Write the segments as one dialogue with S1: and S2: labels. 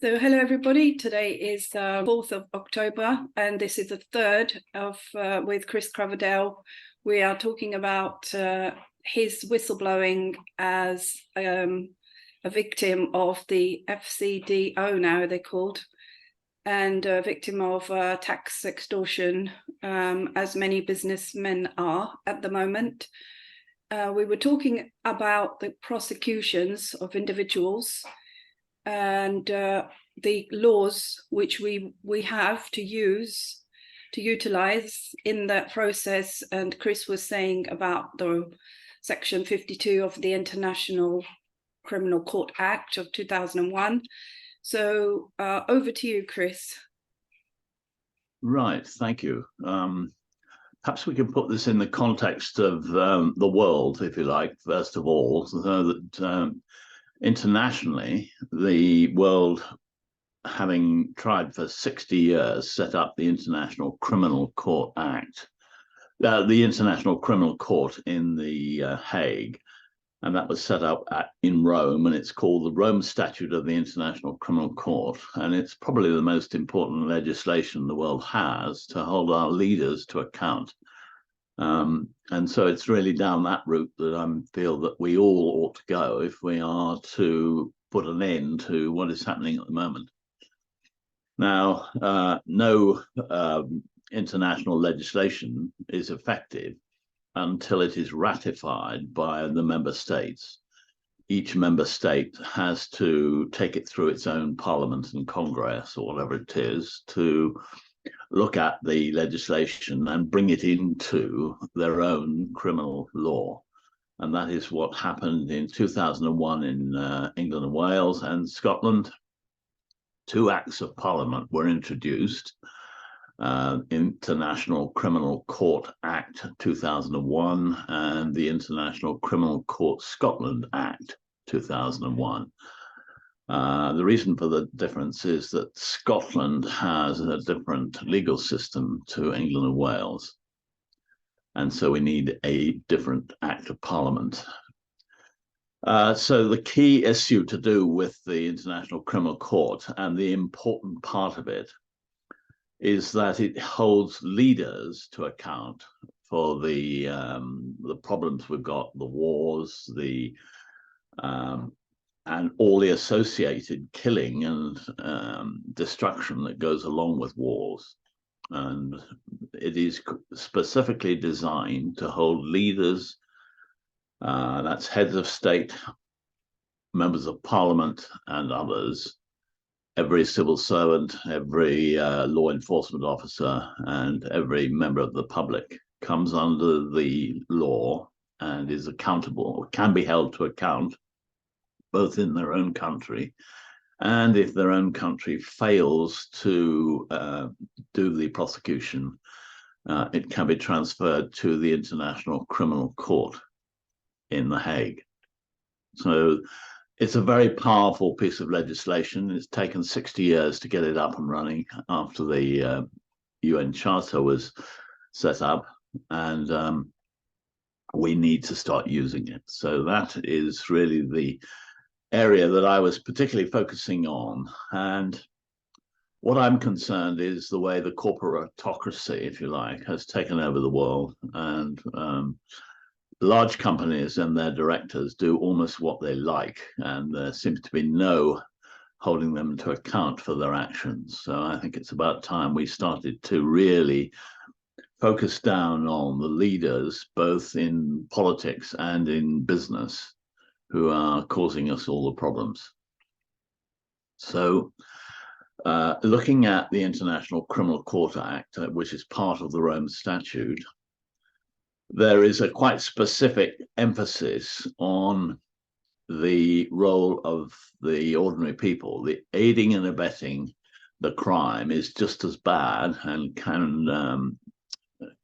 S1: So hello everybody, today is 4th of October and this is the third of with Chris Coverdale. We are talking about his whistleblowing as a victim of the FCDO, now they're called, and a victim of tax extortion, as many businessmen are at the moment. We were talking about the prosecutions of individuals and the laws which we have to utilize in that process. And Chris was saying about the section 52 of the International Criminal Court Act of 2001. So over to you, Chris.
S2: Right, thank you. Perhaps we can put this in the context of the world, if you like, first of all, so that internationally, the world, having tried for 60 years, set up the International Criminal Court Act, the International Criminal Court in the Hague, and that was set up in Rome, and it's called the Rome Statute of the International Criminal Court, and it's probably the most important legislation the world has to hold our leaders to account. And so it's really down that route that I feel that we all ought to go if we are to put an end to what is happening at the moment. Now, no international legislation is effective until it is ratified by the member states. Each member state has to take it through its own parliament and congress, or whatever it is, to look at the legislation and bring it into their own criminal law. And that is what happened in 2001 in England and Wales and Scotland. Two acts of parliament were introduced. International Criminal Court Act 2001 and the International Criminal Court Scotland Act 2001. The reason for the difference is that Scotland has a different legal system to England and Wales. And so we need a different Act of Parliament. So the key issue to do with the International Criminal Court, and the important part of it, is that it holds leaders to account for the problems we've got, the wars, and all the associated killing and destruction that goes along with wars. And it is specifically designed to hold leaders, that's heads of state, members of parliament, and others, every civil servant, every law enforcement officer, and every member of the public comes under the law and is accountable, or can be held to account, both in their own country, and if their own country fails to do the prosecution, it can be transferred to the International Criminal Court in The Hague. So it's a very powerful piece of legislation. It's taken 60 years to get it up and running after the UN Charter was set up, and we need to start using it. So that is really the area that I was particularly focusing on. And what I'm concerned is the way the corporatocracy, if you like, has taken over the world, and large companies and their directors do almost what they like, and there seems to be no holding them to account for their actions. So I think it's about time we started to really focus down on the leaders, both in politics and in business, who are causing us all the problems. So looking at the International Criminal Court Act, which is part of the Rome Statute, there is a quite specific emphasis on the role of the ordinary people. The aiding and abetting the crime is just as bad, and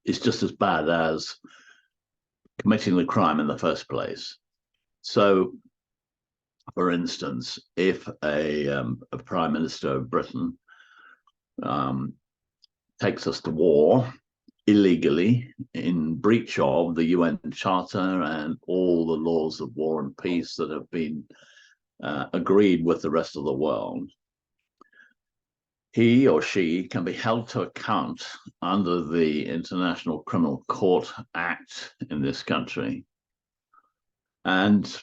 S2: is just as bad as committing the crime in the first place. So, for instance, if a Prime Minister of Britain takes us to war illegally, in breach of the UN Charter and all the laws of war and peace that have been agreed with the rest of the world, he or she can be held to account under the International Criminal Court Act in this country. And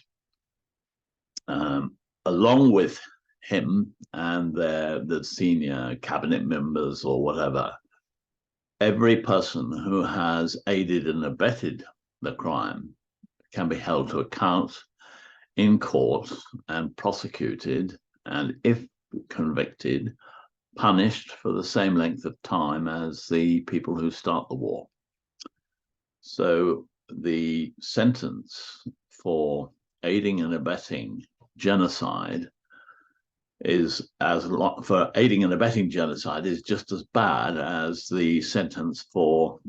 S2: along with him and the senior cabinet members or whatever, every person who has aided and abetted the crime can be held to account in court and prosecuted, and if convicted, punished for the same length of time as the people who start the war. So the sentence for aiding and abetting genocide is for aiding and abetting genocide is just as bad as the sentence for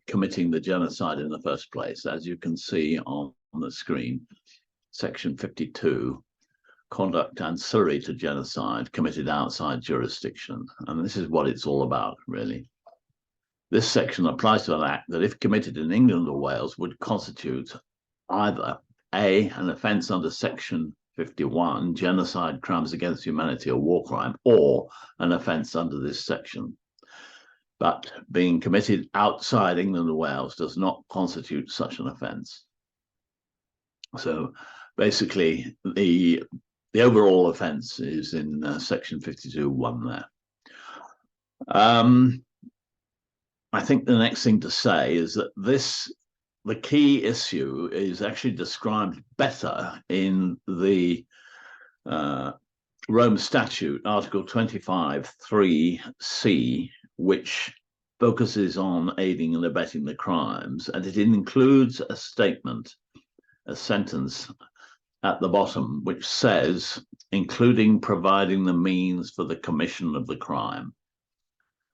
S2: committing the genocide in the first place. As you can see on the screen, section 52, conduct ancillary to genocide committed outside jurisdiction. And this is what it's all about, really. This section applies to an act that, if committed in England or Wales, would constitute either A, an offence under section 51, genocide, crimes against humanity or war crime, or an offence under this section. But being committed outside England or Wales does not constitute such an offence. So basically, the overall offence is in section 52(1) there. I think the next thing to say is that the key issue is actually described better in the Rome Statute, Article 25(3)(c), which focuses on aiding and abetting the crimes, and it includes a statement, a sentence at the bottom, which says, including providing the means for the commission of the crime.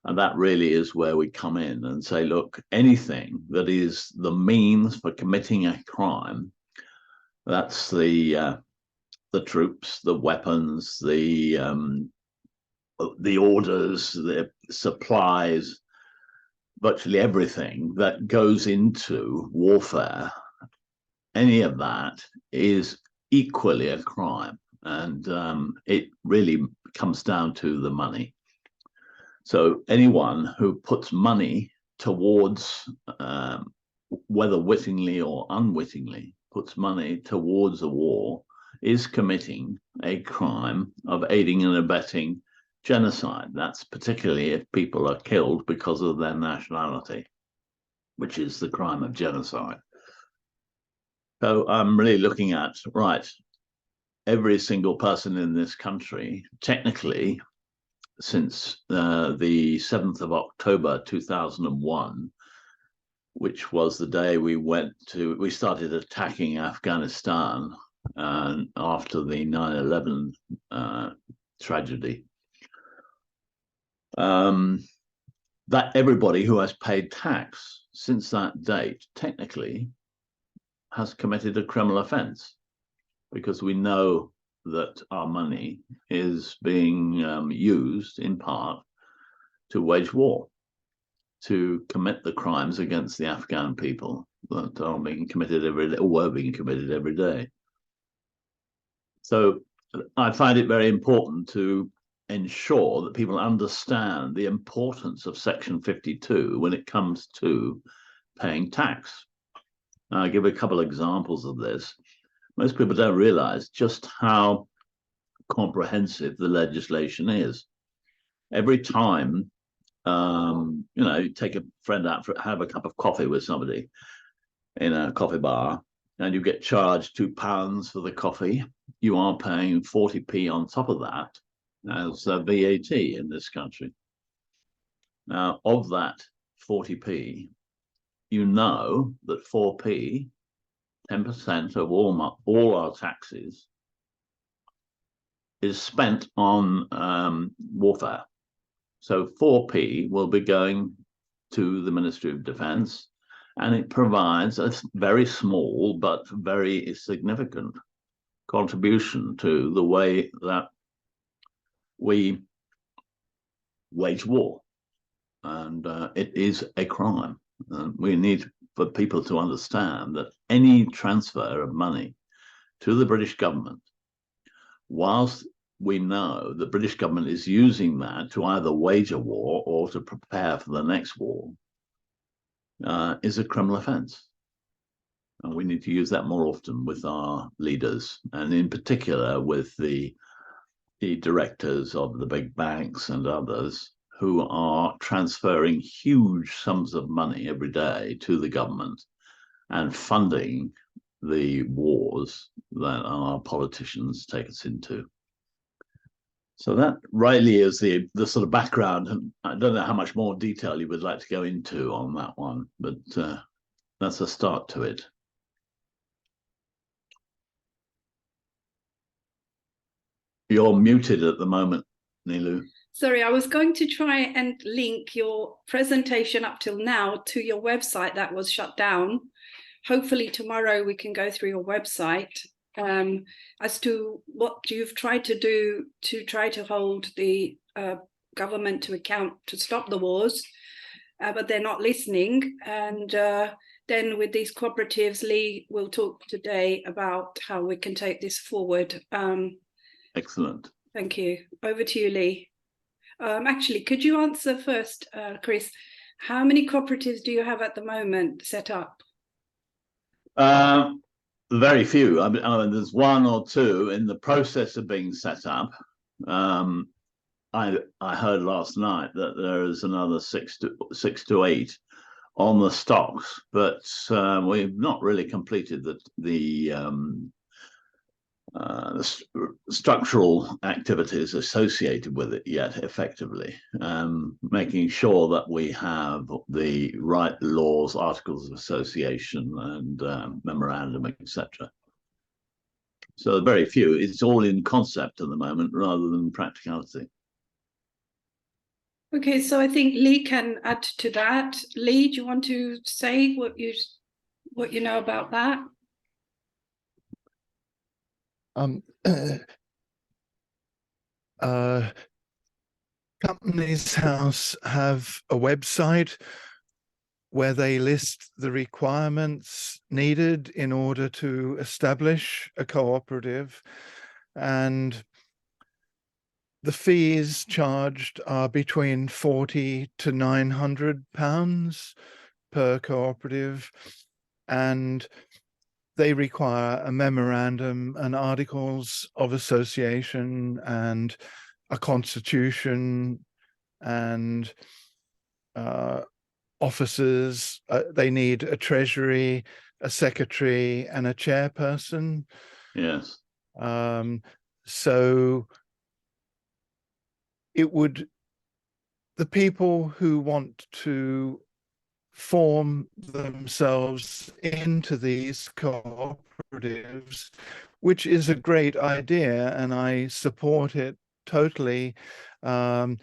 S2: And that really is where we come in and say, look, anything that is the means for committing a crime, that's the troops, the weapons, the orders, the supplies, virtually everything that goes into warfare, any of that is equally a crime. And it really comes down to the money. So anyone who puts money towards, whether wittingly or unwittingly, puts money towards a war is committing a crime of aiding and abetting genocide. That's particularly if people are killed because of their nationality, which is the crime of genocide. So I'm really looking at, right, every single person in this country, technically, since the 7th of October 2001, which was the day we started attacking Afghanistan after the 9/11 tragedy, that everybody who has paid tax since that date technically has committed a criminal offence, because we know that our money is being used in part to wage war, to commit the crimes against the Afghan people that are being committed every day, or were being committed every day. So I find it very important to ensure that people understand the importance of Section 52 when it comes to paying tax. Now, I'll give a couple of examples of this. Most people don't realize just how comprehensive the legislation is. Every time, you take a friend out have a cup of coffee with somebody in a coffee bar, and you get charged £2 for the coffee, you are paying 40p on top of that as VAT in this country. Now, of that 40p, you know that 4p, 10% of all our taxes, is spent on warfare. So 4p will be going to the Ministry of Defence, and it provides a very small but very significant contribution to the way that we wage war. And it is a crime. We need for people to understand that any transfer of money to the British government, whilst we know the British government is using that to either wage a war or to prepare for the next war, is a criminal offence. And we need to use that more often with our leaders, and in particular with the directors of the big banks and others who are transferring huge sums of money every day to the government and funding the wars that our politicians take us into. So that rightly is the sort of background. And I don't know how much more detail you would like to go into on that one, but that's a start to it. You're muted at the moment, Neelu.
S1: Sorry, I was going to try and link your presentation up till now to your website that was shut down. Hopefully tomorrow we can go through your website as to what you've tried to do to try to hold the government to account to stop the wars, but they're not listening. And then with these cooperatives, Lee will talk today about how we can take this forward.
S2: Excellent.
S1: Thank you. Over to you, Lee. Actually, could you answer first, Chris, how many cooperatives do you have at the moment set up?
S2: Very few. I mean, there's one or two in the process of being set up. I heard last night that there is another six to eight on the stocks, but we've not really completed the structural activities associated with it yet effectively, making sure that we have the right laws, articles of association and memorandum, etc. So very few. It's all in concept at the moment rather than practicality.
S1: Okay, so I think Lee can add to that. Lee, do you want to say what you know about that?
S3: Companies House have a website where they list the requirements needed in order to establish a cooperative, and the fees charged are between £40 to £900 per cooperative, and they require a memorandum and articles of association and a constitution and officers. They need a treasury, a secretary, and a chairperson.
S2: Yes.
S3: So the people who want to form themselves into these cooperatives, which is a great idea, and I support it totally, they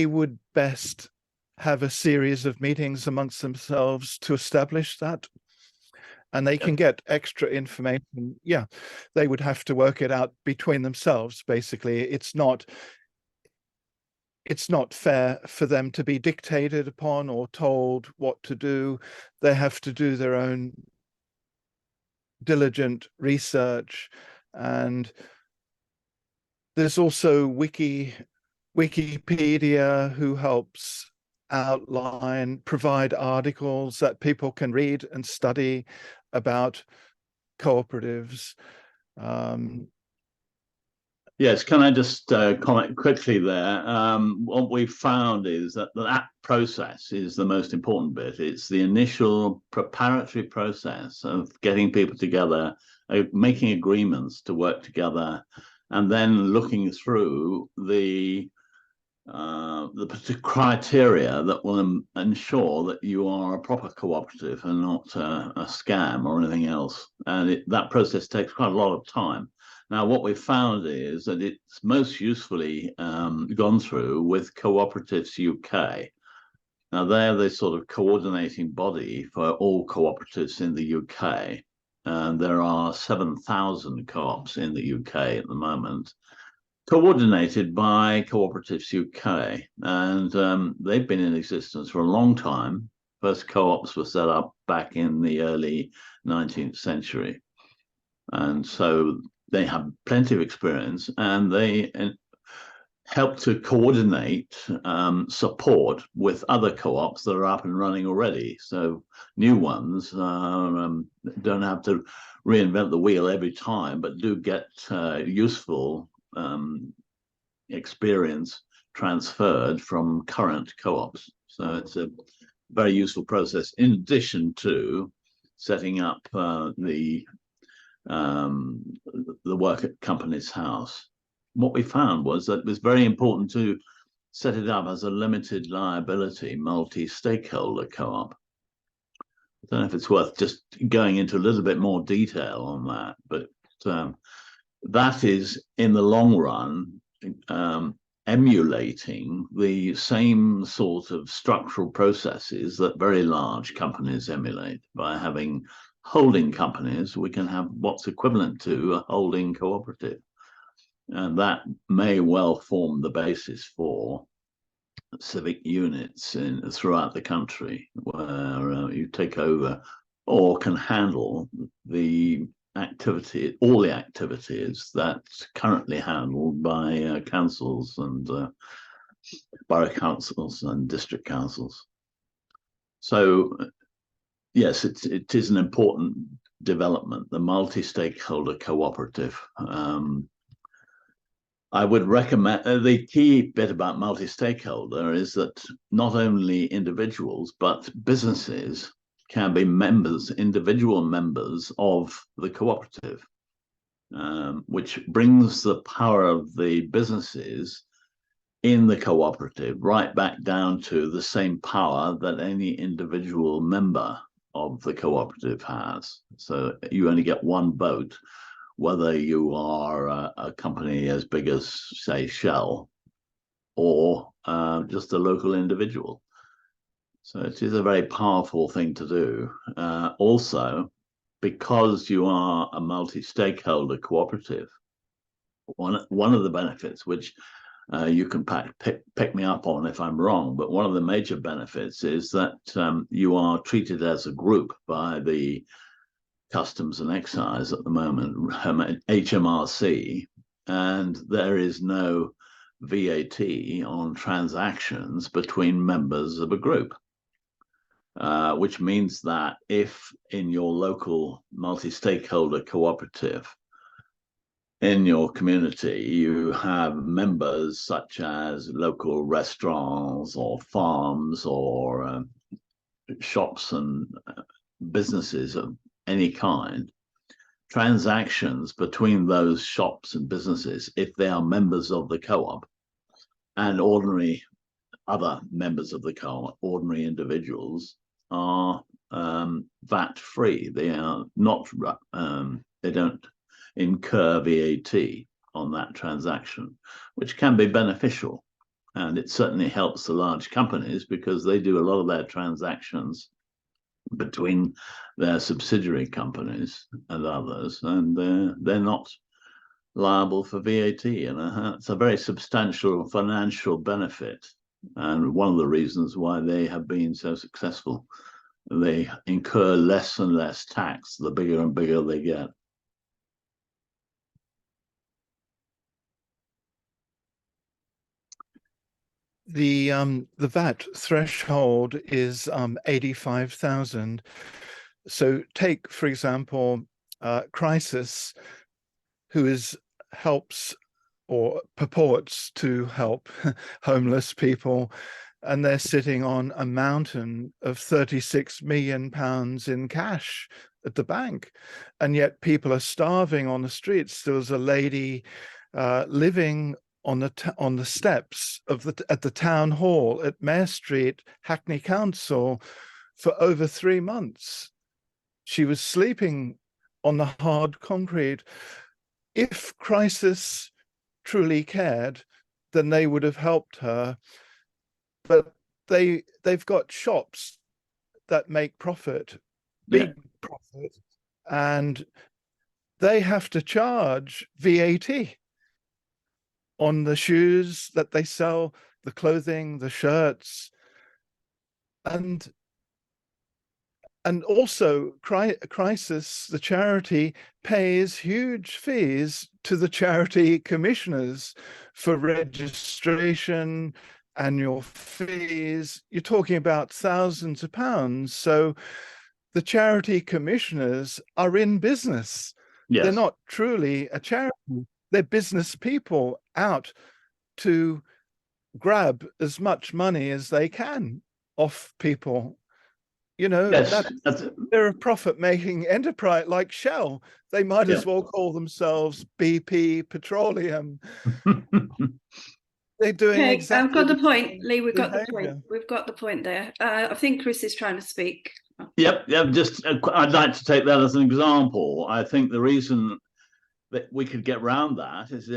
S3: would best have a series of meetings amongst themselves to establish that. And they can get extra information. Yeah, they would have to work it out between themselves, basically. It's not fair for them to be dictated upon or told what to do. They have to do their own diligent research. And there's also Wikipedia, who helps provide articles that people can read and study about cooperatives.
S2: Yes, can I just comment quickly there? What we found is that process is the most important bit. It's the initial preparatory process of getting people together, making agreements to work together, and then looking through the criteria that will ensure that you are a proper cooperative and not a scam or anything else. And that process takes quite a lot of time. Now, what we've found is that it's most usefully gone through with Cooperatives UK. Now, they're the sort of coordinating body for all cooperatives in the UK. And there are 7,000 co-ops in the UK at the moment, coordinated by Cooperatives UK. And they've been in existence for a long time. First co-ops were set up back in the early 19th century. And so they have plenty of experience, and they help to coordinate support with other co-ops that are up and running already. So new ones don't have to reinvent the wheel every time, but do get useful experience transferred from current co-ops. So it's a very useful process, in addition to setting up the work at Companies House. What we found was that it was very important to set it up as a limited liability, multi-stakeholder co-op. I don't know if it's worth just going into a little bit more detail on that, but that is, in the long run, emulating the same sort of structural processes that very large companies emulate. By having holding companies, we can have what's equivalent to a holding cooperative. And that may well form the basis for civic units throughout the country, where you take over or can handle the activity, all the activities that's currently handled by councils and borough councils and district councils. So yes, it is an important development, the multi-stakeholder cooperative. I would recommend, the key bit about multi-stakeholder is that not only individuals, but businesses can be members, individual members of the cooperative, which brings the power of the businesses in the cooperative right back down to the same power that any individual member of the cooperative has. So you only get one vote, whether you are a company as big as, say, Shell, or just a local individual. So it is a very powerful thing to do. Also, because you are a multi-stakeholder cooperative, one of the benefits, which you can pick me up on if I'm wrong, but one of the major benefits is that you are treated as a group by the Customs and Excise at the moment, HMRC, and there is no VAT on transactions between members of a group, which means that if in your local multi-stakeholder cooperative in your community you have members such as local restaurants or farms or shops and businesses of any kind, transactions between those shops and businesses, if they are members of the co-op, and ordinary other members of the co-op, ordinary individuals, are VAT free. They are not, they don't incur VAT on that transaction, which can be beneficial. And it certainly helps the large companies because they do a lot of their transactions between their subsidiary companies and others, and they're not liable for VAT, and it's a very substantial financial benefit, and one of the reasons why they have been so successful. They incur less and less tax the bigger and bigger they get.
S3: The VAT threshold is 85,000. So take, for example, Crisis, who helps or purports to help homeless people, and they're sitting on a mountain of 36 million pounds in cash at the bank, and yet people are starving on the streets. There was a lady living on the steps of at the town hall at Mare Street, Hackney Council, for over 3 months. She was sleeping on the hard concrete. If Crisis truly cared, then they would have helped her. But they've got shops that make profit, big profit, and they have to charge VAT on the shoes that they sell, the clothing, the shirts. And And also, Crisis, the charity, pays huge fees to the charity commissioners for registration, annual fees. You're talking about thousands of pounds. So the charity commissioners are in business.
S2: Yes.
S3: They're not truly a charity. They're business people out to grab as much money as they can off people. You know,
S2: Yes.
S3: they're a profit-making enterprise like Shell. They might as well call themselves BP Petroleum. They're doing
S1: Okay,
S3: exactly.
S1: I've got the point, Lee. We've got the
S3: behavior.
S1: point. We've got the point there. I think Chris is trying to speak.
S2: Yep. Just I'd like to take that as an example. I think the reason that we could get around that is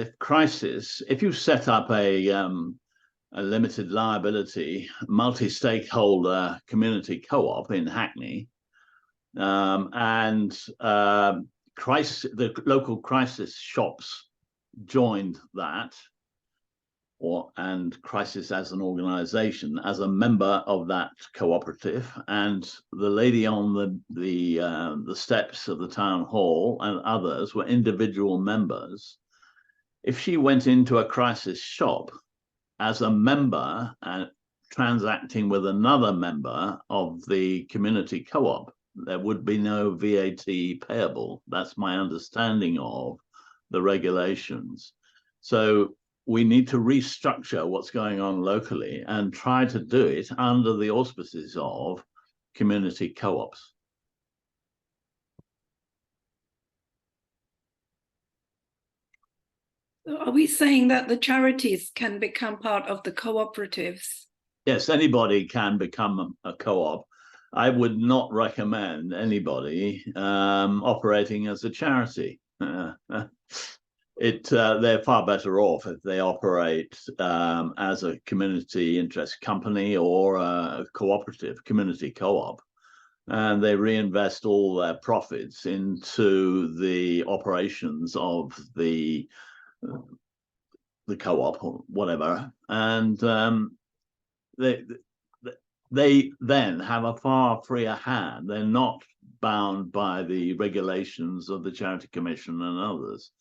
S2: if you set up a limited liability multi-stakeholder community co-op in Hackney, and the local crisis shops joined that, and Crisis as an organization, as a member of that cooperative, and the lady on the steps of the town hall and others were individual members. If she went into a Crisis shop as a member and transacting with another member of the community co-op, there would be no VAT payable. That's my understanding of the regulations. So we need to restructure what's going on locally and try to do it under the auspices of community co-ops.
S1: Are we saying that the charities can become part of the cooperatives?
S2: Yes, anybody can become a co-op. I would not recommend anybody operating as a charity. They're far better off if they operate as a community interest company or a cooperative, community co-op, and they reinvest all their profits into the operations of the co-op or whatever, and they then have a far freer hand. They're not bound by the regulations of the Charity Commission and others.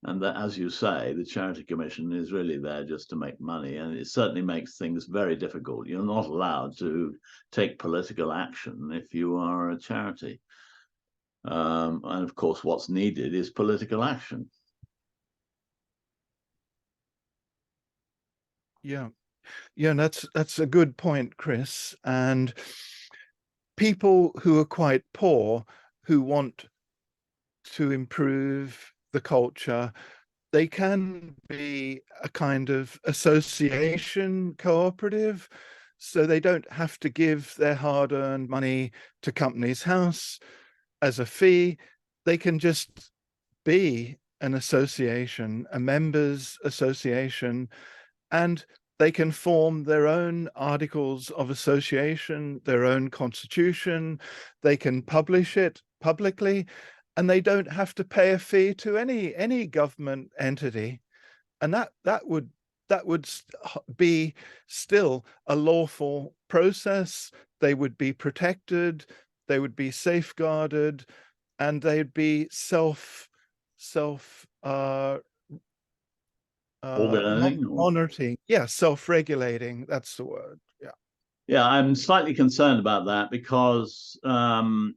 S2: And that, as you say, the Charity Commission is really there just to make money, and it certainly makes things very difficult. You're not allowed to take political action if you are a charity. And of course, what's needed is political action.
S3: Yeah, that's a good point, Chris. And people who are quite poor, who want to improve the culture, they can be a kind of association cooperative, so they don't have to give their hard-earned money to Companies House as a fee. They can just be an association, a members association, and they can form their own articles of association, their own constitution. They can publish it publicly, and they don't have to pay a fee to any government entity. And that would be still a lawful process. They would be protected, they would be safeguarded, and they'd be monitoring. Yeah, self-regulating, that's the word.
S2: Yeah, I'm slightly concerned about that because PMAs,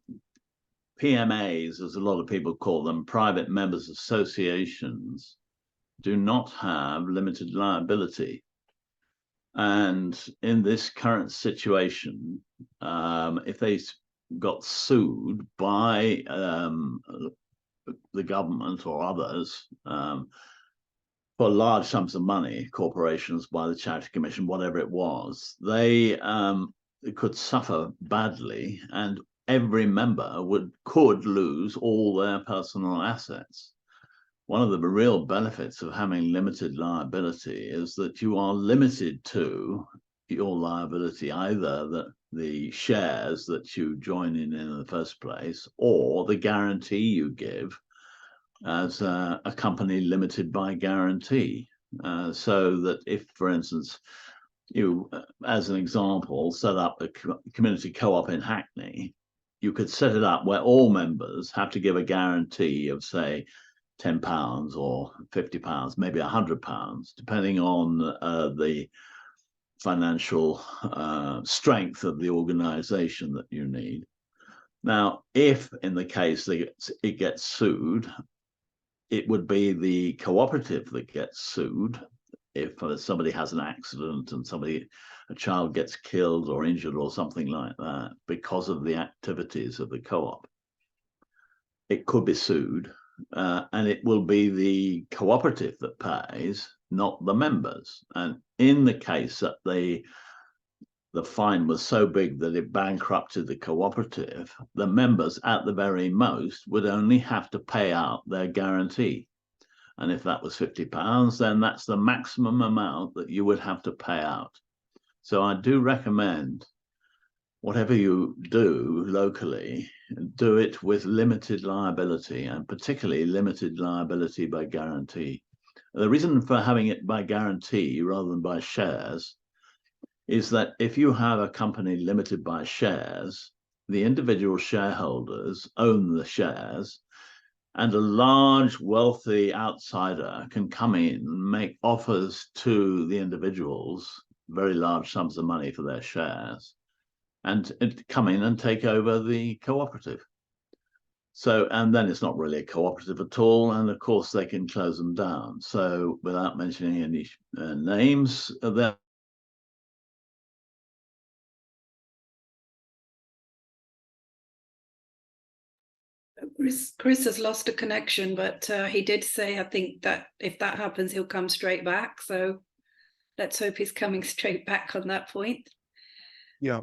S2: as a lot of people call them, private members associations, do not have limited liability. And in this current situation, if they got sued by the government or others for large sums of money, corporations, by the Charity Commission, whatever it was, they could suffer badly, and every member could lose all their personal assets. One of the real benefits of having limited liability is that you are limited to your liability, either the shares that you join in the first place, or the guarantee you give as a company limited by guarantee. So that if, for instance, you, as an example, set up a community co-op in Hackney, you could set it up where all members have to give a guarantee of, say, £10 or £50, maybe £100, depending on the financial strength of the organization that you need. Now, if in the case it gets sued, it would be the cooperative that gets sued. If somebody has an accident and a child gets killed or injured or something like that because of the activities of the co-op, it could be sued, and it will be the cooperative that pays, not the members. And in the case that the fine was so big that it bankrupted the cooperative, the members at the very most would only have to pay out their guarantee. And if that was £50, then that's the maximum amount that you would have to pay out. So I do recommend, whatever you do locally, do it with limited liability, and particularly limited liability by guarantee. The reason for having it by guarantee rather than by shares is that if you have a company limited by shares, the individual shareholders own the shares, and a large, wealthy outsider can come in and make offers to the individuals, very large sums of money for their shares, and come in and take over the cooperative. So, and then it's not really a cooperative at all, and of course they can close them down. So, without mentioning any names,
S1: Chris has lost a connection, but he did say, I think, that if that happens, he'll come straight back. So let's hope he's coming straight back on that point.
S3: Yeah.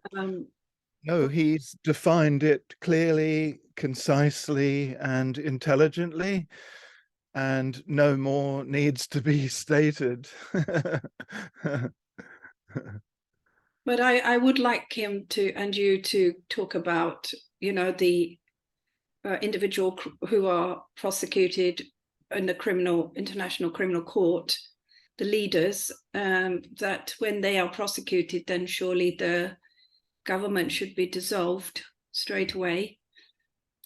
S3: No, he's defined it clearly, concisely, and intelligently, and no more needs to be stated.
S1: But I would like him to, and you to, talk about, the individual who are prosecuted in the International Criminal Court, the leaders, that when they are prosecuted, then surely the government should be dissolved straight away,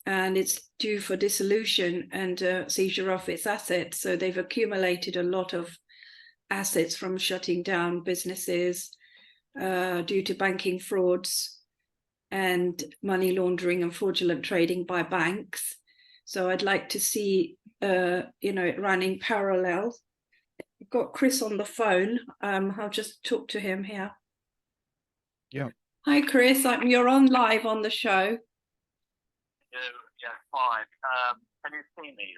S1: and it's due for dissolution and seizure of its assets. So they've accumulated a lot of assets from shutting down businesses due to banking frauds and money laundering and fraudulent trading by banks. So I'd like to see it running parallel. I've got Chris on the phone. I'll just talk to him here.
S3: Yeah.
S1: Hi, Chris. You're on live on the show.
S4: Yeah, fine. Can you see me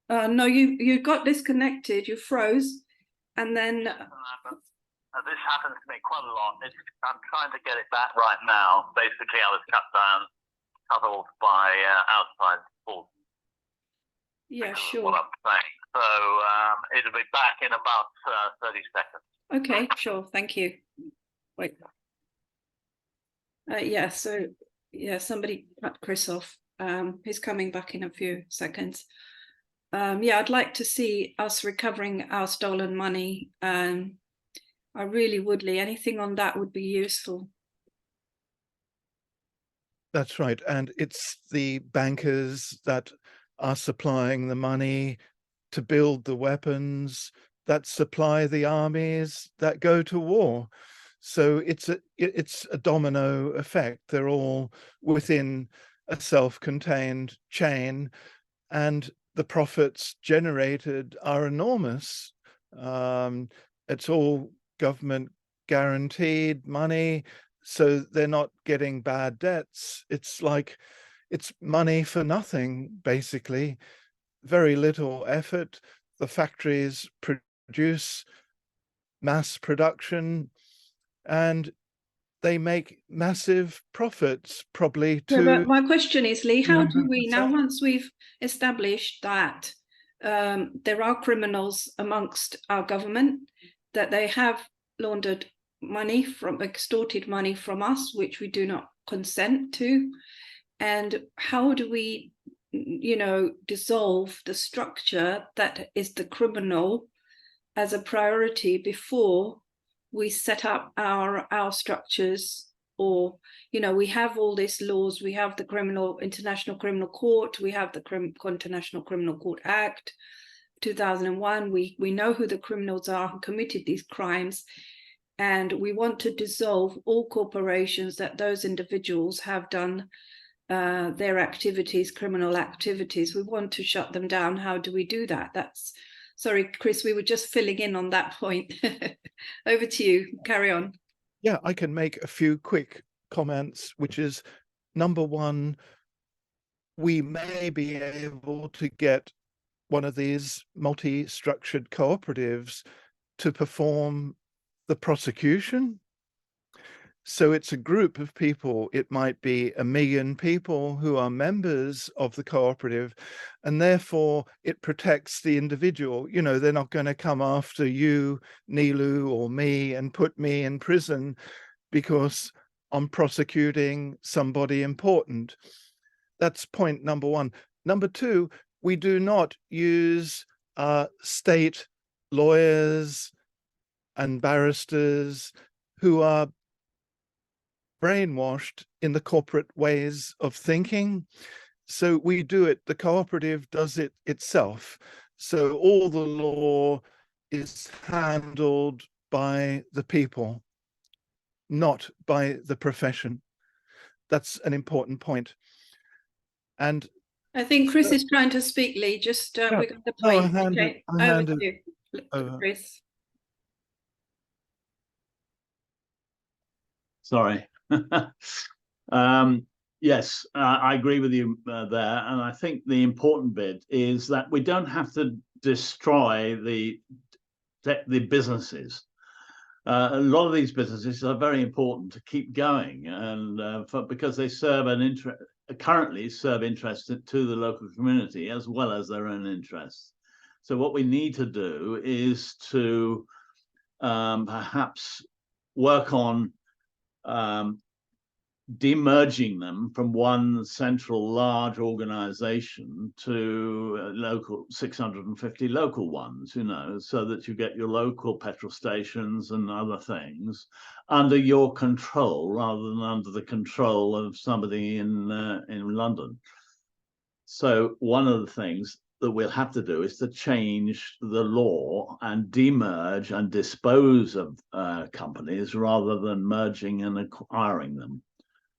S4: then?
S1: No, you got disconnected. You froze, and then
S4: this happens to me quite a lot. I'm trying to get it back right now. Basically, I was cut off by outside support.
S1: Yeah, sure.
S4: What I'm saying. So it'll be back in about 30 seconds.
S1: Okay, sure. Thank you. Wait. Somebody cut Chris off. He's coming back in a few seconds. I'd like to see us recovering our stolen money. I really would, Lee. Anything on that would be useful.
S3: That's right. And it's the bankers that are supplying the money to build the weapons that supply the armies that go to war. So it's a domino effect. They're all within a self-contained chain, and the profits generated are enormous. It's all government guaranteed money, so they're not getting bad debts. It's like it's money for nothing, basically. Very little effort. The factories produce mass production, and they make massive profits, probably to...
S1: But my question is, Lee, how do we, now once we've established that there are criminals amongst our government, that they have laundered money, extorted money from us, which we do not consent to, and how do we, dissolve the structure that is the criminal as a priority before we set up our structures or, you know, we have all these laws. We have the International Criminal Court. We have the International Criminal Court Act, 2001. We know who the criminals are who committed these crimes. And we want to dissolve all corporations that those individuals have done their activities, criminal activities. We want to shut them down. How do we do that? Sorry, Chris, we were just filling in on that point. Over to you, carry on.
S3: Yeah, I can make a few quick comments, which is, number one, we may be able to get one of these multi-structured cooperatives to perform the prosecution. So it's a group of people. It might be 1 million people who are members of the cooperative, and therefore it protects the individual. You know, they're not going to come after you, Neelu, or me and put me in prison because I'm prosecuting somebody important. That's point number one. Number two, we do not use state lawyers and barristers who are brainwashed in the corporate ways of thinking. So we do it, the cooperative does it itself. So all the law is handled by the people, not by the profession. That's an important point. And
S1: I think Chris is trying to speak, Lee. Just
S3: yeah,
S1: we got the point. Over to you, Chris.
S2: Sorry. Yes, I agree with you there. And I think the important bit is that we don't have to destroy the businesses. A lot of these businesses are very important to keep going, and because they serve currently serve interest to the local community as well as their own interests. So what we need to do is to perhaps work on demerging them from one central large organization to local 650 local ones, you know, so that you get your local petrol stations and other things under your control rather than under the control of somebody in London. So one of the things that we'll have to do is to change the law and demerge and dispose of companies rather than merging and acquiring them,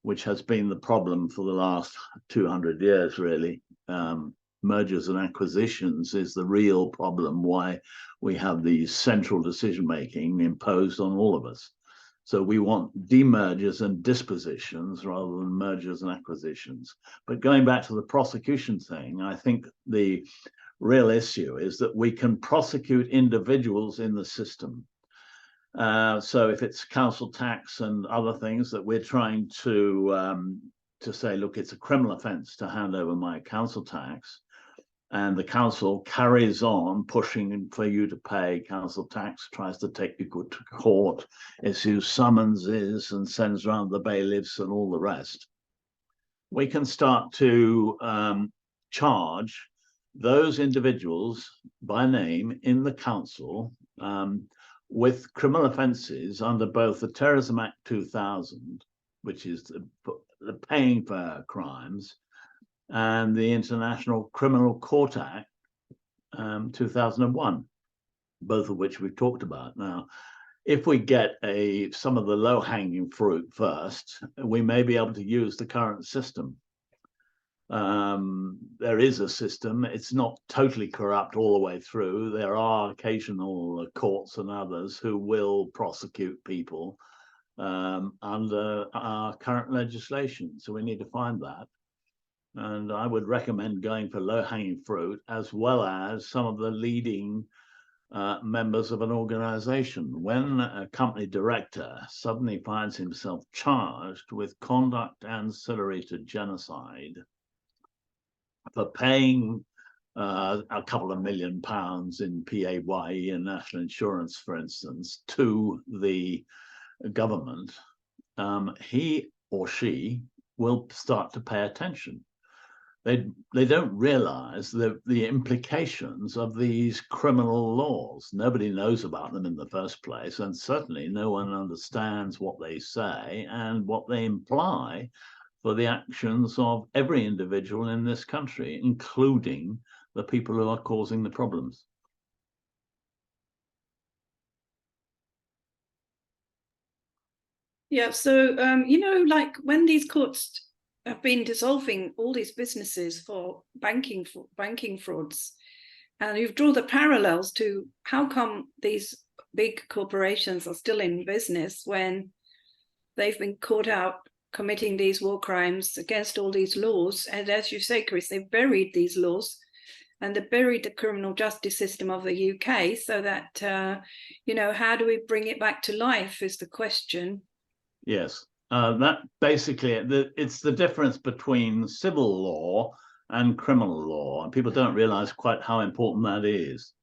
S2: which has been the problem for the last 200 years, really. Mergers and acquisitions is the real problem why we have these central decision-making imposed on all of us. So we want demergers and dispositions rather than mergers and acquisitions. But going back to the prosecution thing, I think the real issue is that we can prosecute individuals in the system. So if it's council tax and other things that we're trying to say, look, it's a criminal offence to hand over my council tax, and the council carries on pushing for you to pay council tax, tries to take you to court, issues summonses and sends around the bailiffs and all the rest, we can start to charge those individuals by name in the council with criminal offences under both the Terrorism Act 2000, which is the paying for crimes, and the International Criminal Court Act 2001, both of which we've talked about. Now, if we get some of the low-hanging fruit first, we may be able to use the current system. There is a system. It's not totally corrupt all the way through. There are occasional courts and others who will prosecute people under our current legislation. So we need to find that. And I would recommend going for low-hanging fruit as well as some of the leading members of an organization. When a company director suddenly finds himself charged with conduct ancillary to genocide for paying a couple of £1 million in PAYE and national insurance, for instance, to the government, he or she will start to pay attention. they don't realize the implications of these criminal laws. Nobody knows about them in the first place, and certainly no one understands what they say and what they imply for the actions of every individual in this country, including the people who are causing the problems.
S1: Yeah, so you know, like when these courts have been dissolving all these businesses for banking frauds, and you've drawn the parallels to how come these big corporations are still in business when they've been caught out committing these war crimes against all these laws. And as you say, Chris, they've buried these laws and they buried the criminal justice system of the UK, so that, you know, how do we bring it back to life is the question.
S2: Yes, that basically, it's the difference between civil law and criminal law, and people don't realize quite how important that is.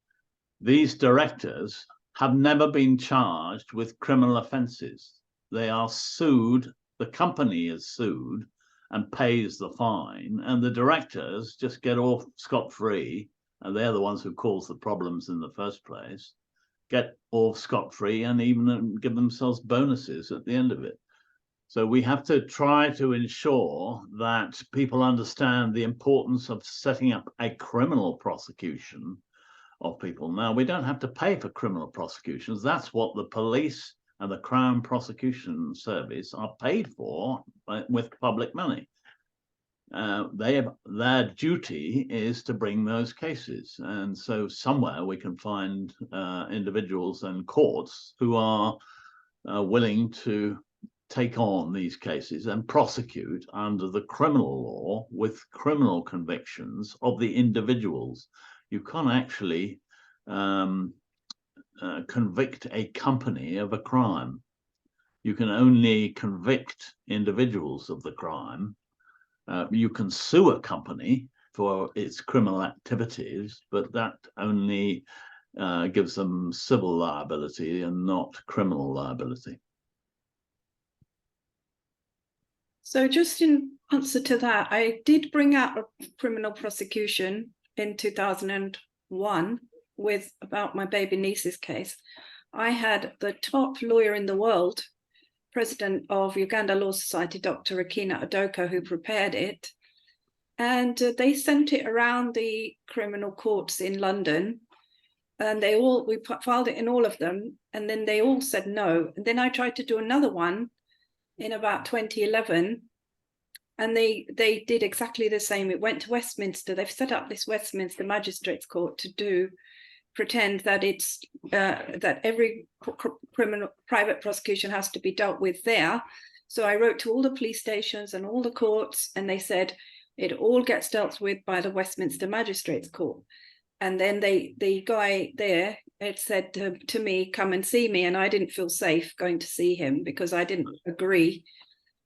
S2: These directors have never been charged with criminal offenses. They are sued, the company is sued and pays the fine, and the directors just get off scot-free, and they're the ones who cause the problems in the first place, get off scot-free and even give themselves bonuses at the end of it. So we have to try to ensure that people understand the importance of setting up a criminal prosecution of people. Now, we don't have to pay for criminal prosecutions. That's what the police and the Crown Prosecution Service are paid for with public money. Their duty is to bring those cases. And so somewhere we can find individuals and courts who are willing to take on these cases and prosecute under the criminal law with criminal convictions of the individuals. You can't actually convict a company of a crime. You can only convict individuals of the crime. You can sue a company for its criminal activities, but that only gives them civil liability and not criminal liability.
S1: So just in answer to that, I did bring out a criminal prosecution in 2001 about my baby niece's case. I had the top lawyer in the world, president of Uganda Law Society, Dr. Akina Adoka, who prepared it. And they sent it around the criminal courts in London. And we filed it in all of them. And then they all said no. And then I tried to do another one in about 2011. And they did exactly the same. It went to Westminster. They've set up this Westminster Magistrates Court to pretend that it's that every criminal private prosecution has to be dealt with there. So I wrote to all the police stations and all the courts, and they said it all gets dealt with by the Westminster Magistrates Court. And then the guy there had said to me, come and see me, and I didn't feel safe going to see him because I didn't agree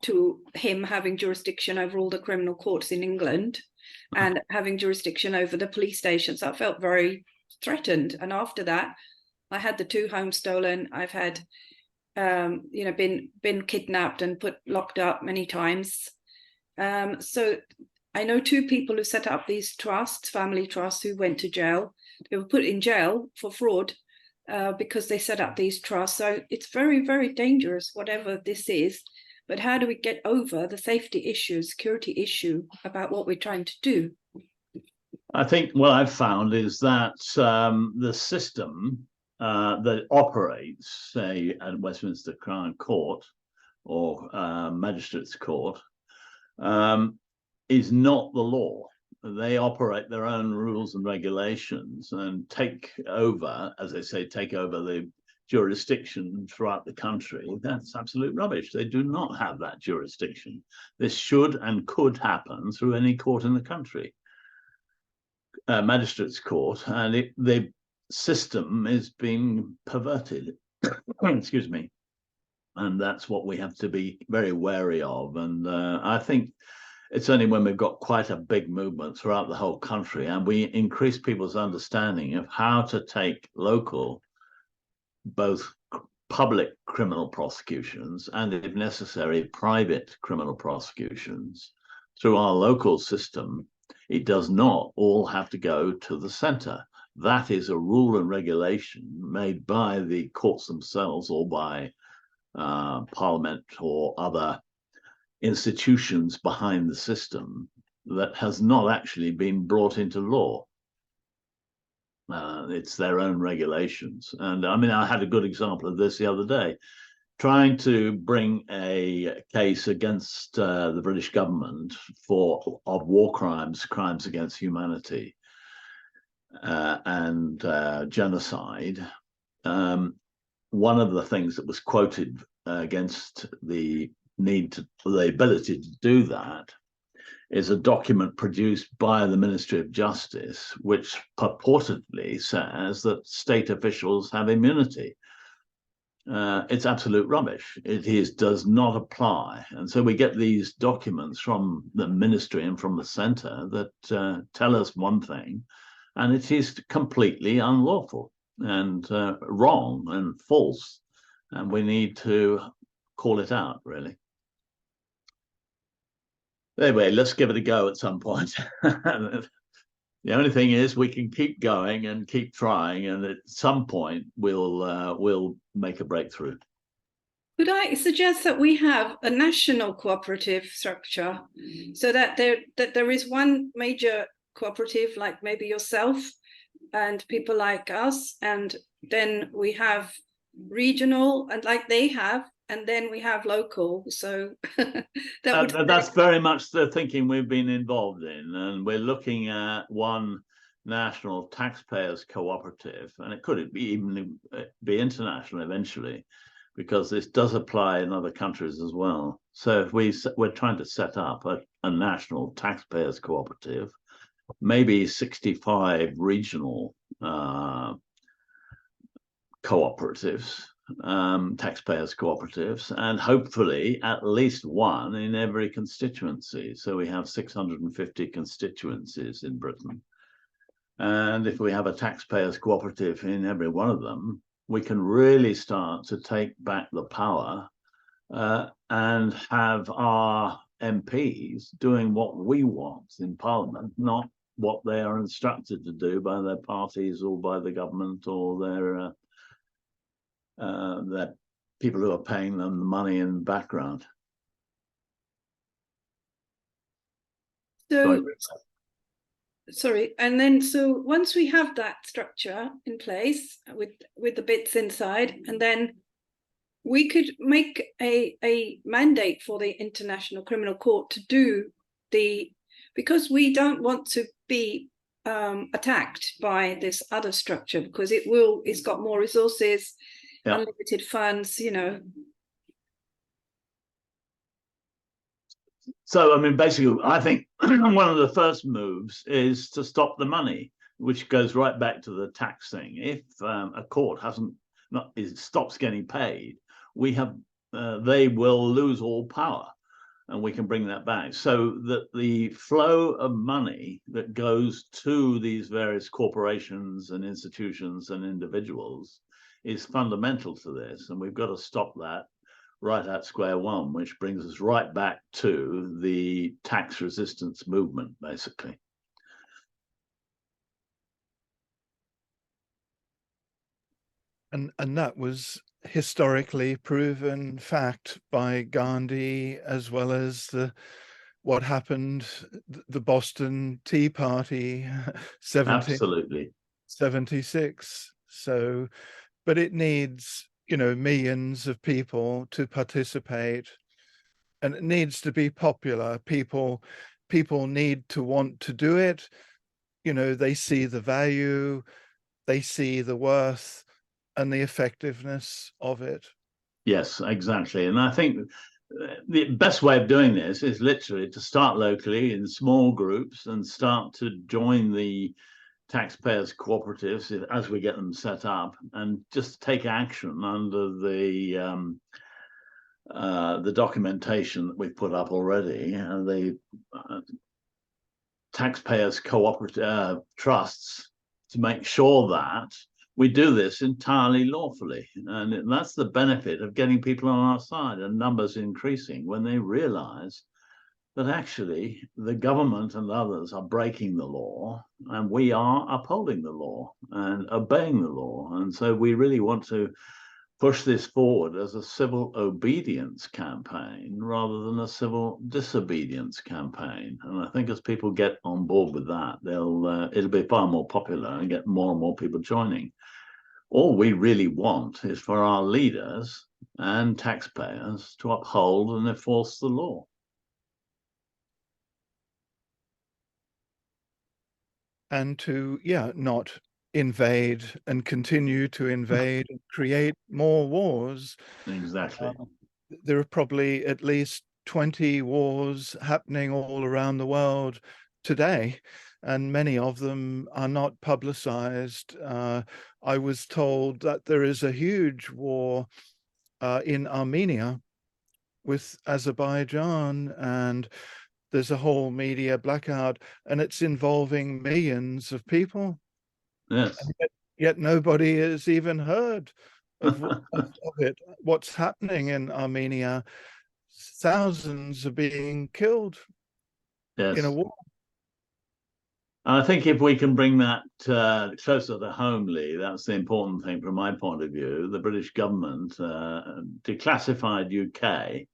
S1: to him having jurisdiction over all the criminal courts in England and having jurisdiction over the police stations. I felt very threatened. And after that, I had the 2 homes stolen. I've had, you know, been kidnapped and locked up many times. So I know 2 people who set up these trusts, family trusts, who went to jail. They were put in jail for fraud because they set up these trusts. So it's very, very dangerous, whatever this is. But how do we get over the safety issue, security issue about what we're trying to do?
S2: I think what I've found is that the system that operates, say, at Westminster Crown Court or Magistrates Court is not the law. They operate their own rules and regulations and take over, as they say, take over the jurisdiction throughout the country. That's absolute rubbish. They do not have that jurisdiction. This should and could happen through any court in the country. Magistrates Court, and the system is being perverted. Excuse me. And that's what we have to be very wary of. And I think it's only when we've got quite a big movement throughout the whole country and we increase people's understanding of how to take local, both public criminal prosecutions and, if necessary, private criminal prosecutions through our local system, It does not all have to go to the centre. That is a rule and regulation made by the courts themselves or by Parliament or other institutions behind the system that has not actually been brought into law. It's their own regulations. And I mean, I had a good example of this the other day, trying to bring a case against the British government of war crimes, crimes against humanity, and genocide. One of the things that was quoted against the ability to do that is a document produced by the Ministry of Justice, which purportedly says that state officials have immunity. It's absolute rubbish. It does not apply. And so we get these documents from the ministry and from the centre that tell us one thing, and it is completely unlawful and wrong and false. And we need to call it out, really. Anyway, let's give it a go at some point. The only thing is we can keep going and keep trying, and at some point we'll make a breakthrough.
S1: Could I suggest that we have a national cooperative structure, so that there is one major cooperative, like maybe yourself and people like us, and then we have regional, and like they have, and then we have local. So
S2: that's very much the thinking we've been involved in, and we're looking at one national taxpayers cooperative, and it could even be international eventually, because this does apply in other countries as well. So if we're trying to set up a national taxpayers cooperative, maybe 65 regional cooperatives, taxpayers cooperatives, and hopefully at least one in every constituency. So we have 650 constituencies in Britain. And if we have a taxpayers cooperative in every one of them, we can really start to take back the power and have our MPs doing what we want in Parliament, not what they are instructed to do by their parties or by the government or their people who are paying them the money in the background.
S1: So, sorry, and then so once we have that structure in place with the bits inside, and then we could make a mandate for the International Criminal Court to do because we don't want to be attacked by this other structure, because it's got more resources. Yeah. Unlimited funds, you know.
S2: So, I mean, basically, I think one of the first moves is to stop the money, which goes right back to the tax thing. If a court stops getting paid, they will lose all power, and we can bring that back. So that the flow of money that goes to these various corporations and institutions and individuals is fundamental to this, and we've got to stop that right at square one, which brings us right back to the tax resistance movement, basically.
S3: And that was historically proven fact by Gandhi, as well as what happened, the Boston Tea Party,
S2: Absolutely.
S3: 76. So, but it needs, millions of people to participate, and it needs to be popular. People need to want to do it. They see the value, they see the worth and the effectiveness of it.
S2: Yes, exactly. And I think the best way of doing this is literally to start locally in small groups and start to join the taxpayers cooperatives as we get them set up, and just take action under the documentation that we've put up already, and the taxpayers cooperative trusts, to make sure that we do this entirely lawfully. And that's the benefit of getting people on our side and numbers increasing when they realize that actually the government and others are breaking the law, and we are upholding the law and obeying the law. And so we really want to push this forward as a civil obedience campaign rather than a civil disobedience campaign. And I think as people get on board with that, it'll be far more popular and get more and more people joining. All we really want is for our leaders and taxpayers to uphold and enforce the law.
S3: And to, not invade and continue to invade and create more wars.
S2: Exactly.
S3: There are probably at least 20 wars happening all around the world today, and many of them are not publicized. I was told that there is a huge war in Armenia with Azerbaijan, and there's a whole media blackout, and it's involving millions of people.
S2: Yes.
S3: Yet nobody has even heard of it. What's happening in Armenia? Thousands are being killed in a war.
S2: I think if we can bring that closer to home, Lee, that's the important thing from my point of view. The British government declassified UK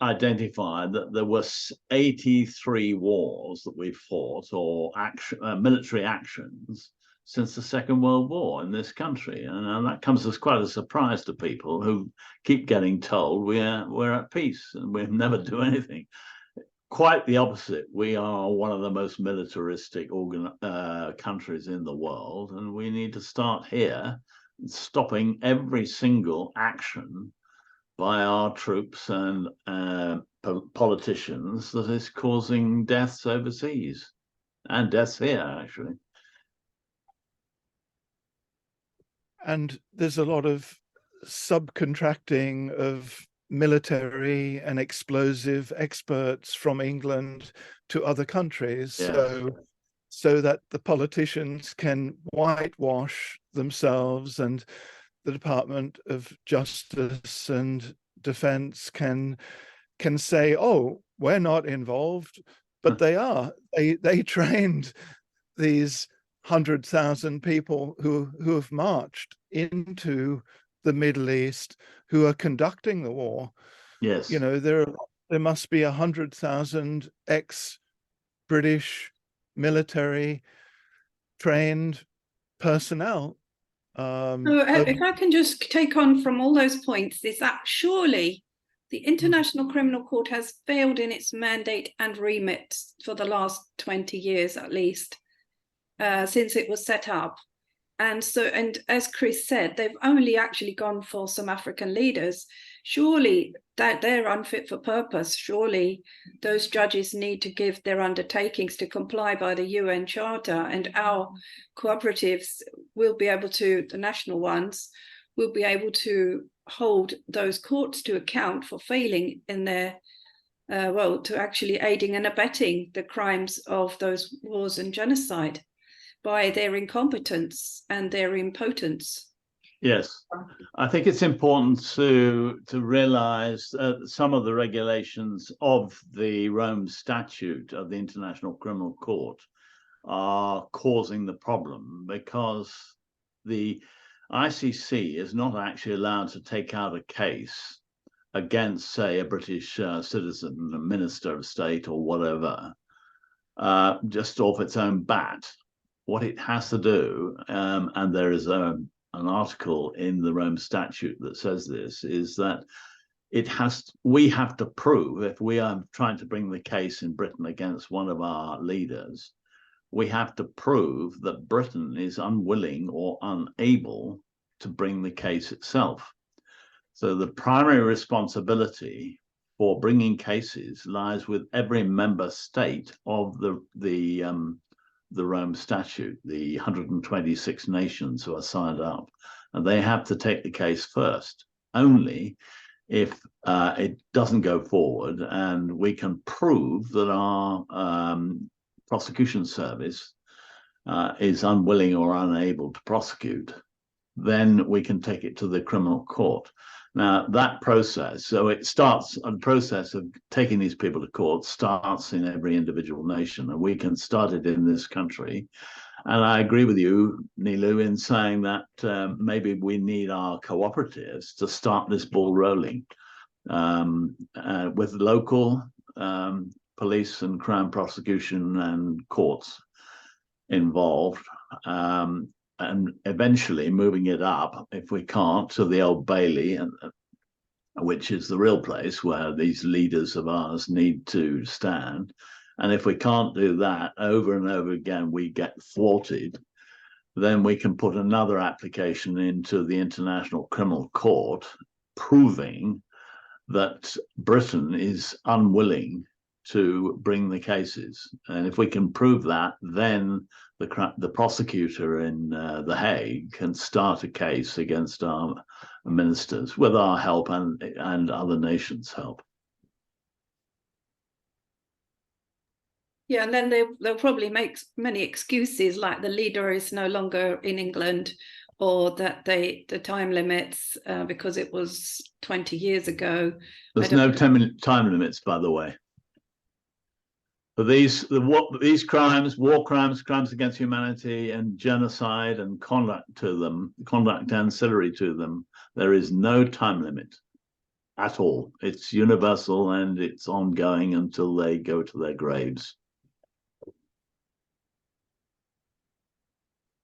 S2: identified that there were 83 wars that we fought, or military actions, since the Second World War in this country, and that comes as quite a surprise to people who keep getting told we're at peace and we never do anything. Quite the opposite. We are one of the most militaristic countries in the world, and we need to start here, stopping every single action by our troops and politicians that is causing deaths overseas and deaths here, actually.
S3: And there's a lot of subcontracting of military and explosive experts from England to other countries, so that the politicians can whitewash themselves, and the Department of Justice and Defense can say, "Oh, we're not involved," but they are. They trained these 100,000 people who have marched into the Middle East, who are conducting the war.
S2: Yes,
S3: there must be 100,000 ex-British military trained personnel.
S1: So if I can just take on from all those points, is that surely the International Criminal Court has failed in its mandate and remit for the last 20 years at least, since it was set up. And as Chris said, they've only actually gone for some African leaders. Surely that they're unfit for purpose. Surely those judges need to give their undertakings to comply by the UN Charter, and our cooperatives will be able to, the national ones, will be able to hold those courts to account for failing in their, to actually aiding and abetting the crimes of those wars and genocide by their incompetence and their impotence.
S2: Yes, I think it's important to realize some of the regulations of the Rome Statute of the International Criminal Court are causing the problem, because the ICC is not actually allowed to take out a case against, say, a British citizen, a minister of state or whatever, just off its own bat. What it has to do, and there is an article in the Rome Statute that says this, is that we have to prove, if we are trying to bring the case in Britain against one of our leaders, we have to prove that Britain is unwilling or unable to bring the case itself. So the primary responsibility for bringing cases lies with every member state of the Rome Statute, the 126 nations who are signed up, and they have to take the case first. Only if it doesn't go forward and we can prove that our prosecution service is unwilling or unable to prosecute, then we can take it to the criminal court. Now, that process, so it starts, a process of taking these people to court starts in every individual nation, and we can start it in this country. And I agree with you, Neelu, in saying that maybe we need our cooperatives to start this ball rolling with local police and Crown prosecution and courts involved, and eventually moving it up, if we can't, to the Old Bailey, which is the real place where these leaders of ours need to stand. And if we can't do that, over and over again, we get thwarted, then we can put another application into the International Criminal Court, proving that Britain is unwilling to bring the cases. And if we can prove that, then the prosecutor in The Hague can start a case against our ministers with our help and other nations' help.
S1: Yeah, and then they'll probably make many excuses, like the leader is no longer in England, or that the time limits because it was 20 years ago.
S2: There's no time limits, by the way. For these crimes, war crimes, crimes against humanity, and genocide, and conduct ancillary to them, there is no time limit at all. It's universal and it's ongoing until they go to their graves.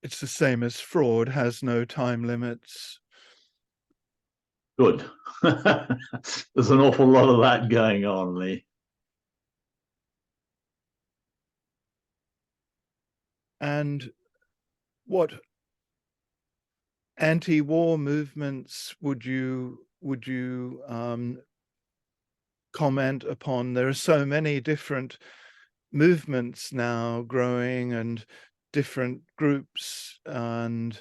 S3: It's the same as fraud, has no time limits.
S2: Good. There's an awful lot of that going on, Lee.
S3: And what anti-war movements would you comment upon? There are so many different movements now growing, and different groups and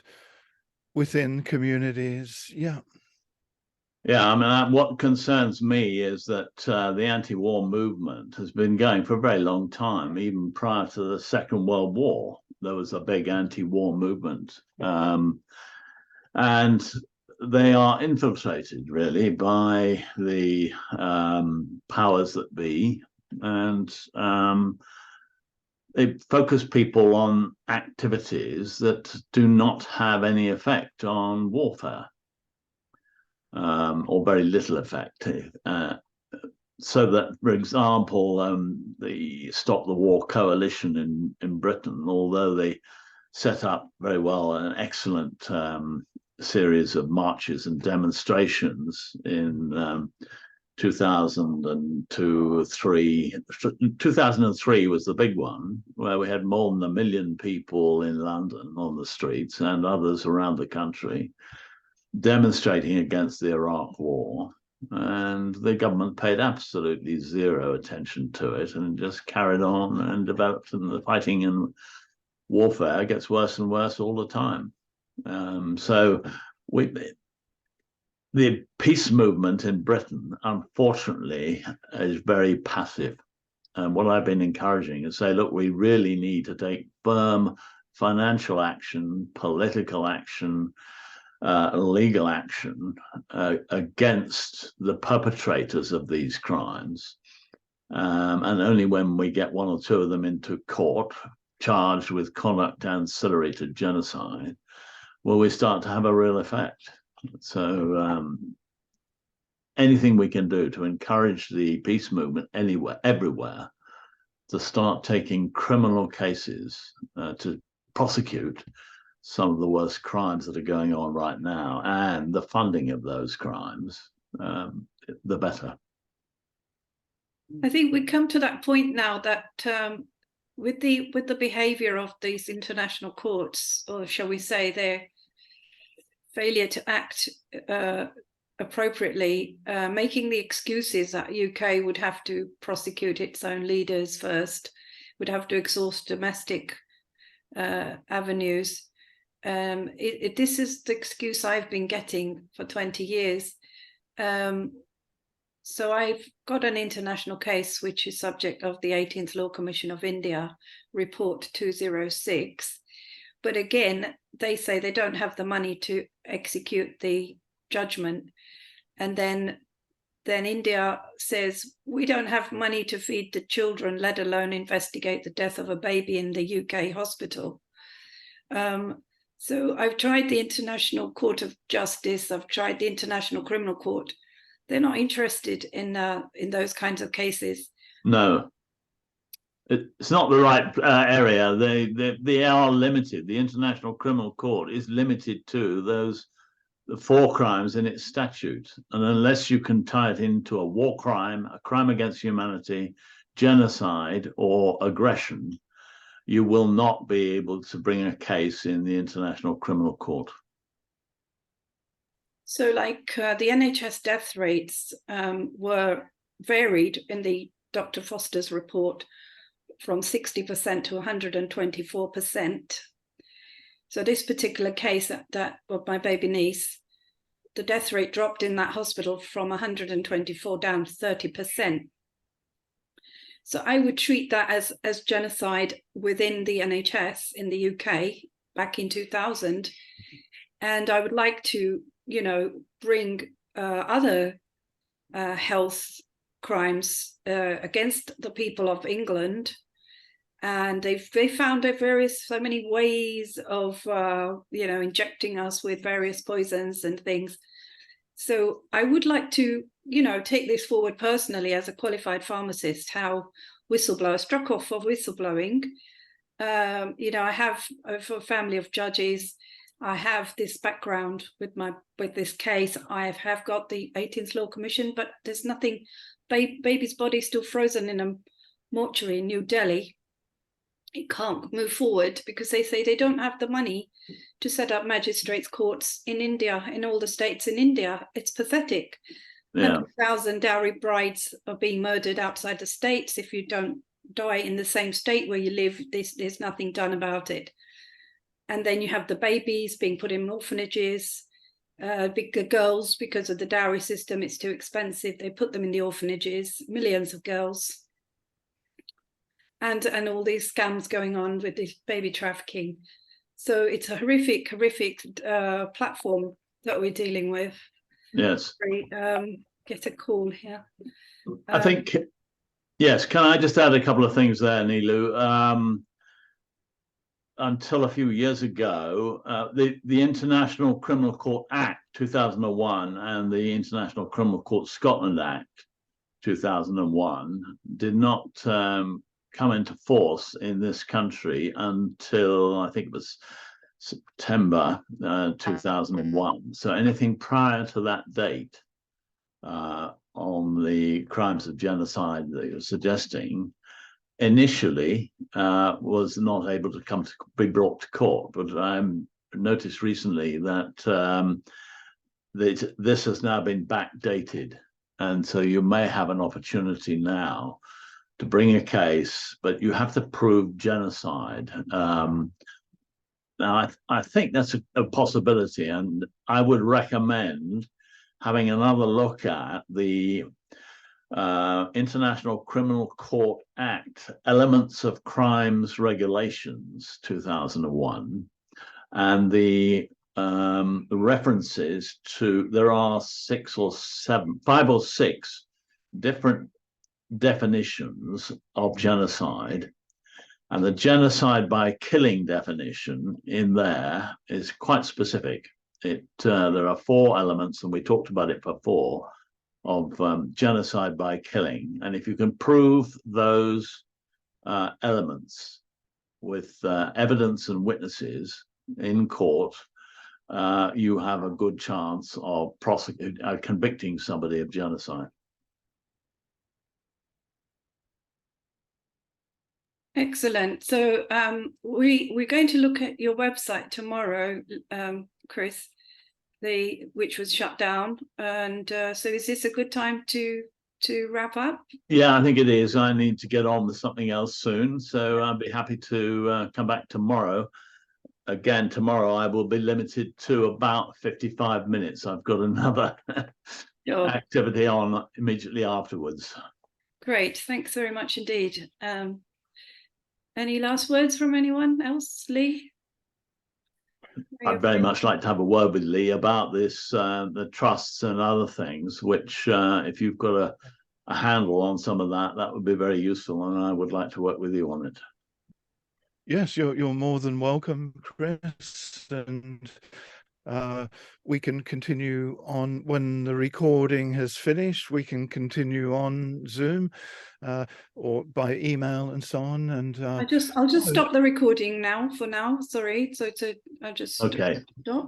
S3: within communities. Yeah.
S2: Yeah, I mean, what concerns me is that the anti-war movement has been going for a very long time. Even prior to the Second World War, there was a big anti-war movement. And they are infiltrated, really, by the powers that be. And they focus people on activities that do not have any effect on warfare. Or very little effect. So that, for example, the Stop the War Coalition in Britain, although they set up very well an excellent series of marches and demonstrations in 2003 was the big one, where we had more than 1 million people in London on the streets and others around the country demonstrating against the Iraq War, and the government paid absolutely zero attention to it and just carried on and developed, and the fighting and warfare gets worse and worse all the time. So the peace movement in Britain, unfortunately, is very passive. And what I've been encouraging is say, look, we really need to take firm financial action, political action, legal action against the perpetrators of these crimes. And only when we get one or two of them into court, charged with conduct ancillary to genocide, will we start to have a real effect. So anything we can do to encourage the peace movement anywhere, everywhere, to start taking criminal cases to prosecute some of the worst crimes that are going on right now, and the funding of those crimes, the better.
S1: I think we come to that point now that with the behaviour of these international courts, or shall we say their failure to act appropriately, making the excuses that UK would have to prosecute its own leaders first, would have to exhaust domestic avenues. This is the excuse I've been getting for 20 years. So I've got an international case which is subject of the 18th Law Commission of India, report 206. But again, they say they don't have the money to execute the judgment. and then India says, we don't have money to feed the children, let alone investigate the death of a baby in the UK hospital. So I've tried the International Court of Justice, I've tried the International Criminal Court. They're not interested in those kinds of cases.
S2: No, it's not the right area. They are limited. The International Criminal Court is limited to the 4 crimes in its statute, and unless you can tie it into a war crime, a crime against humanity, genocide, or aggression, you will not be able to bring a case in the International Criminal Court.
S1: So, like the NHS death rates were varied in the Dr. Foster's report from 60% to 124%. So this particular case that of my baby niece, the death rate dropped in that hospital from 124 down to 30%. So I would treat that as genocide within the NHS in the UK back in 2000. And I would like to, bring other health crimes against the people of England. And they found so many ways of, injecting us with various poisons and things. So I would like to, take this forward personally as a qualified pharmacist, how whistleblowers struck off of whistleblowing. I have a family of judges. I have this background with this case. I have got the 18th Law Commission, but there's nothing. Baby's body still frozen in a mortuary in New Delhi. It can't move forward because they say they don't have the money to set up magistrates' courts in India, in all the states in India. It's pathetic.
S2: Yeah.
S1: 100,000 dowry brides are being murdered outside the states. If you don't die in the same state where you live, there's nothing done about it. And then you have the babies being put in orphanages. Big girls, because of the dowry system, it's too expensive. They put them in the orphanages, millions of girls. And all these scams going on with this baby trafficking. So it's a horrific platform that we're dealing with.
S2: Yes.
S1: Get a call here.
S2: I think, yes, can I just add a couple of things there, Neelu? Until a few years ago, the International Criminal Court Act 2001 and the International Criminal Court Scotland Act 2001 did not come into force in this country until I think it was September 2001. So anything prior to that date on the crimes of genocide that you're suggesting initially was not able to be brought to court. But I noticed recently that this has now been backdated, and so you may have an opportunity now to bring a case, but you have to prove genocide. Now, I think that's a possibility, and I would recommend having another look at the International Criminal Court Act, Elements of Crimes Regulations 2001, and the references to, there are 5 or 6 different definitions of genocide, and the genocide by killing definition in there is quite specific. There are 4 elements, and we talked about it before, of genocide by killing, and if you can prove those elements with evidence and witnesses in court, you have a good chance of convicting somebody of genocide.
S1: Excellent. So we're going to look at your website tomorrow, Chris, which was shut down. And so is this a good time to wrap up?
S2: Yeah, I think it is. I need to get on with something else soon. So I'll be happy to come back tomorrow. Again, tomorrow I will be limited to about 55 minutes. I've got another activity on immediately afterwards.
S1: Great. Thanks very much indeed. Any last words from anyone else, Lee?
S2: I'd very much like to have a word with Lee about this, the trusts and other things, which if you've got a handle on some of that, that would be very useful, and I would like to work with you on it.
S3: Yes, you're more than welcome, Chris, and we can continue on when the recording has finished. We can continue on Zoom or by email and so on. And
S1: I'll just stop the recording now for now. Sorry. So I just
S2: Okay.
S1: stop.